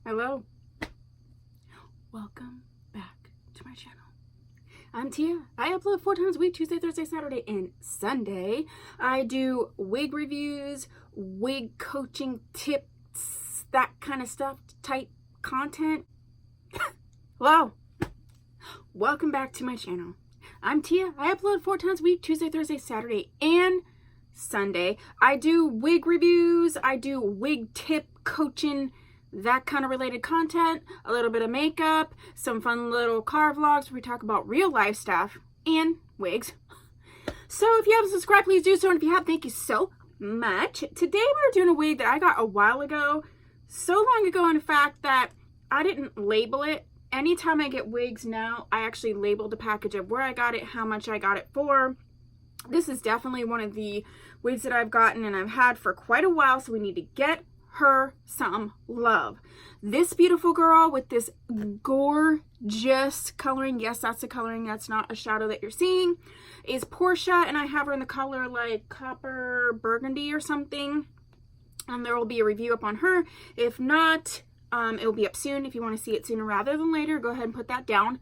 Hello, welcome back to my channel. I'm Tia. I upload 4 times a week, Tuesday, Thursday, Saturday, and Sunday. I do wig reviews, wig coaching tips, that kind of stuff, type content. Hello, welcome back to my channel. I'm Tia. I upload 4 times a week, Tuesday, Thursday, Saturday, and Sunday. I do wig reviews, I do wig tip coaching, that kind of related content, a little bit of makeup, some fun little car vlogs where we talk about real life stuff and wigs. So if you haven't subscribed, please do so, and if you have, thank you so much. Today we're doing a wig that I got a while ago, so long ago in fact that I didn't label it. Anytime I get wigs now, I actually label the package of where I got it, how much I got it for. This is definitely one of the wigs that I've gotten and I've had for quite a while, so we need to get her some love. This beautiful girl with this gorgeous coloring, yes, that's the coloring, that's not a shadow that you're seeing, is Portia, and I have her in the color like copper burgundy or something, and there will be a review up on her. If not, it will be up soon. If you want to see it sooner rather than later, go ahead and put that down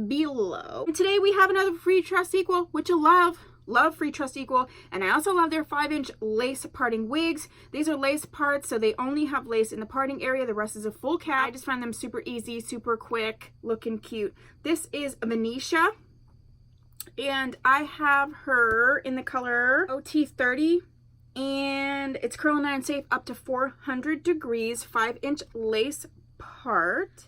below. And today we have another Freetress sequel, which you'll love Freetress equal, and I also love their 5-inch lace parting wigs. These are lace parts, so they only have lace in the parting area. The rest is a full cap. I just find them super easy, super quick, looking cute. This is Venetiia, and I have her in the color OT30, and it's curl and iron safe up to 400 degrees, 5-inch lace part.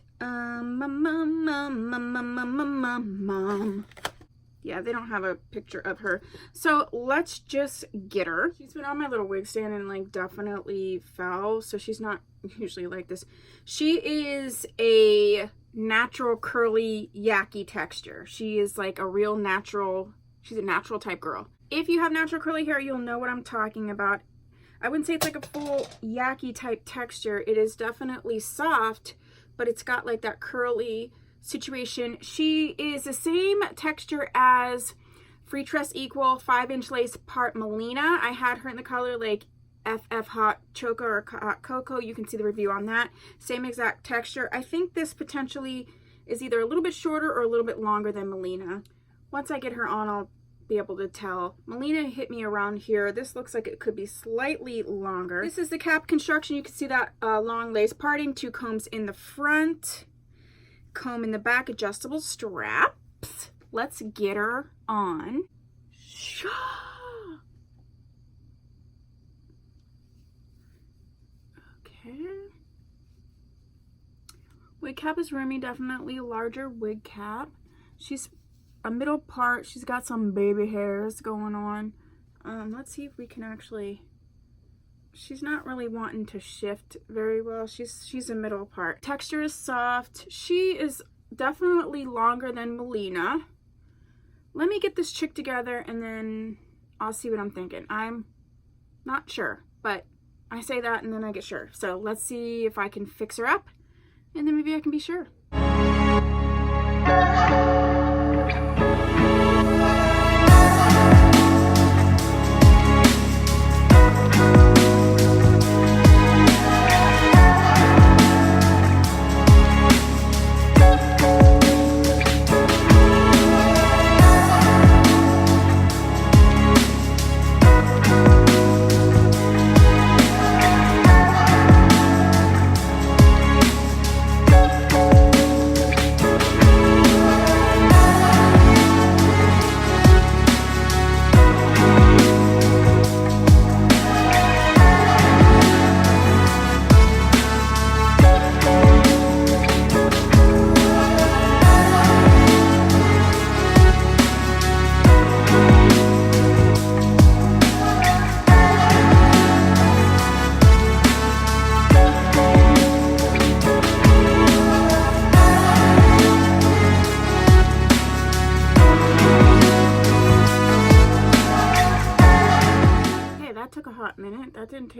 Yeah, they don't have a picture of her. So let's just get her. She's been on my little wig stand and like definitely fell. So she's not usually like this. She is a natural curly yaki texture. She is like a real natural, she's a natural type girl. If you have natural curly hair, you'll know what I'm talking about. I wouldn't say it's like a full yaki type texture. It is definitely soft, but it's got like that curly situation. She is the same texture as Freetress Equal 5-inch lace part Melina. I had her in the color like FF Hot Choco or Hot Cocoa. You can see the review on that. Same exact texture. I think this potentially is either a little bit shorter or a little bit longer than Melina. Once I get her on, I'll be able to tell. Melina hit me around here. This looks like it could be slightly longer. This is the cap construction. You can see that long lace parting, 2 combs in the front, comb in the back, adjustable straps. Let's get her on. Okay. Wig cap is roomy, definitely a larger wig cap. She's a middle part. She's got some baby hairs going on. Let's see if we can actually, she's not really wanting to shift very well. She's a middle part. Texture is soft. She is definitely longer than Melina. Let me get this chick together and then I'll see what I'm thinking. I'm not sure, but I say that and then I get sure. So let's see if I can fix her up and then maybe I can be sure.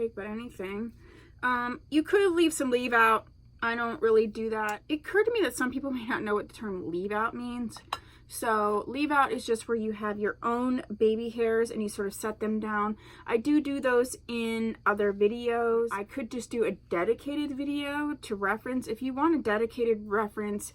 take but anything. You could leave some leave out. I don't really do that. It occurred to me that some people may not know what the term leave out means. So leave out is just where you have your own baby hairs and you sort of set them down. I do those in other videos. I could just do a dedicated video to reference. If you want a dedicated reference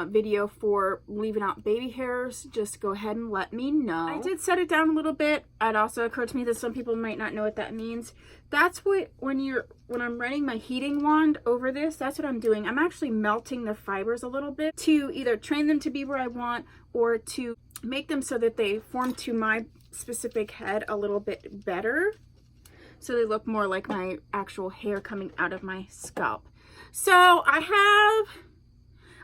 video for leaving out baby hairs, just go ahead and let me know. I did set it down a little bit. It also occurred to me that some people might not know what that means. That's what, when I'm running my heating wand over this, that's what I'm doing. I'm actually melting the fibers a little bit to either train them to be where I want or to make them so that they form to my specific head a little bit better, so they look more like my actual hair coming out of my scalp. So I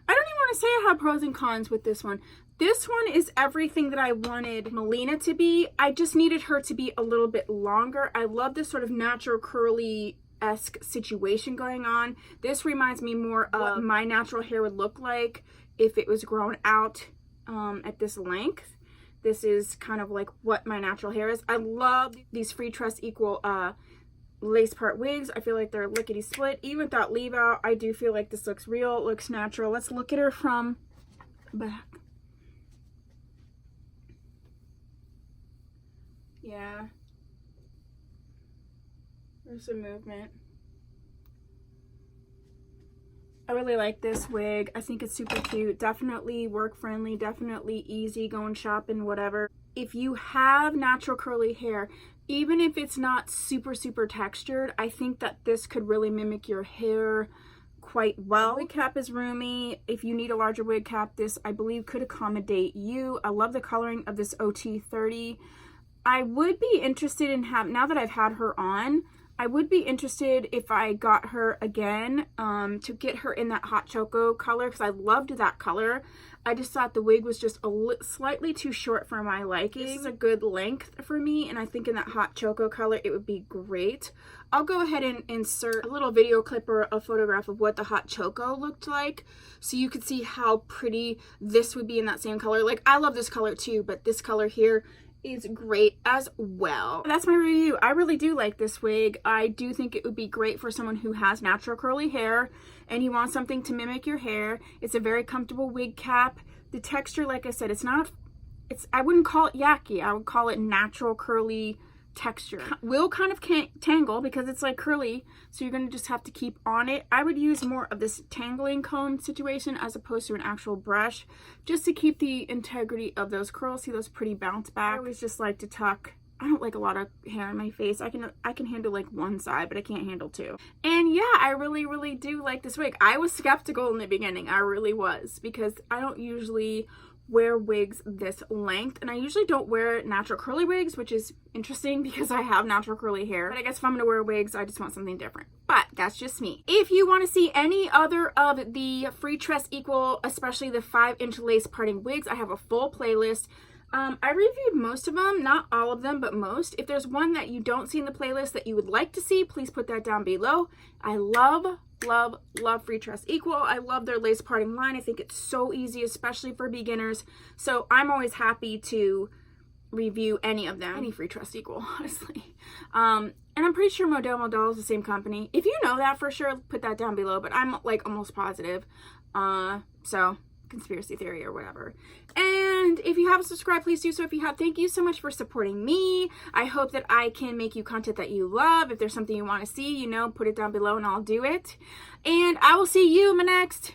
don't even want to say I have pros and cons with this one. This one is everything that I wanted Melina to be. I just needed her to be a little bit longer. I love this sort of natural curly-esque situation going on. This reminds me more of what my natural hair would look like if it was grown out at this length. This is kind of like what my natural hair is. I love these Freetress Equal lace part wigs. I feel like they're lickety split. Even without leave out, I do feel like this looks real, it looks natural. Let's look at her from the back. Yeah, there's some movement. I really like this wig. I think it's super cute. Definitely work friendly, definitely easy going shopping, whatever. If you have natural curly hair, even if it's not super textured, I think that this could really mimic your hair quite well. The wig cap is roomy. If you need a larger wig cap, this I believe could accommodate you. I love the coloring of this OT30. I would be interested in now that I've had her on, I would be interested if I got her again to get her in that hot choco color, because I loved that color. I just thought the wig was just slightly too short for my liking. This is a good length for me, and I think in that hot choco color it would be great. I'll go ahead and insert a little video clip or a photograph of what the hot choco looked like, so you could see how pretty this would be in that same color. Like, I love this color too, but this color here is great as well. That's my review. I really do like this wig. I do think it would be great for someone who has natural curly hair and you want something to mimic your hair. It's a very comfortable wig cap. The texture, like I said, I wouldn't call it yucky. I would call it natural curly texture. Will kind of tangle because it's like curly, so you're gonna just have to keep on it. I would use more of this tangling comb situation as opposed to an actual brush, just to keep the integrity of those curls. See those pretty bounce back? I always just like to tuck. I don't like a lot of hair in my face. I can handle like one side, but I can't handle two. And yeah, I really do like this wig. I was skeptical in the beginning. I really was, because I don't usually wear wigs this length, and I usually don't wear natural curly wigs, which is interesting because I have natural curly hair. But I guess if I'm gonna wear wigs, I just want something different. But that's just me. If you want to see any other of the Freetress Equal, especially the 5-inch lace parting wigs, I have a full playlist. I reviewed most of them, not all of them, but most. If there's one that you don't see in the playlist that you would like to see, please put that down below. I love Freetress Equal. I love their lace parting line. I think it's so easy, especially for beginners. So I'm always happy to review any of them, any Freetress Equal, honestly. And I'm pretty sure Model is the same company. If you know that for sure, put that down below, but I'm like almost positive. So conspiracy theory or whatever. And if you haven't subscribed, please do so. If you have, thank you so much for supporting me. I hope that I can make you content that you love. If there's something you want to see, you know, put it down below and I'll do it. And I will see you in my next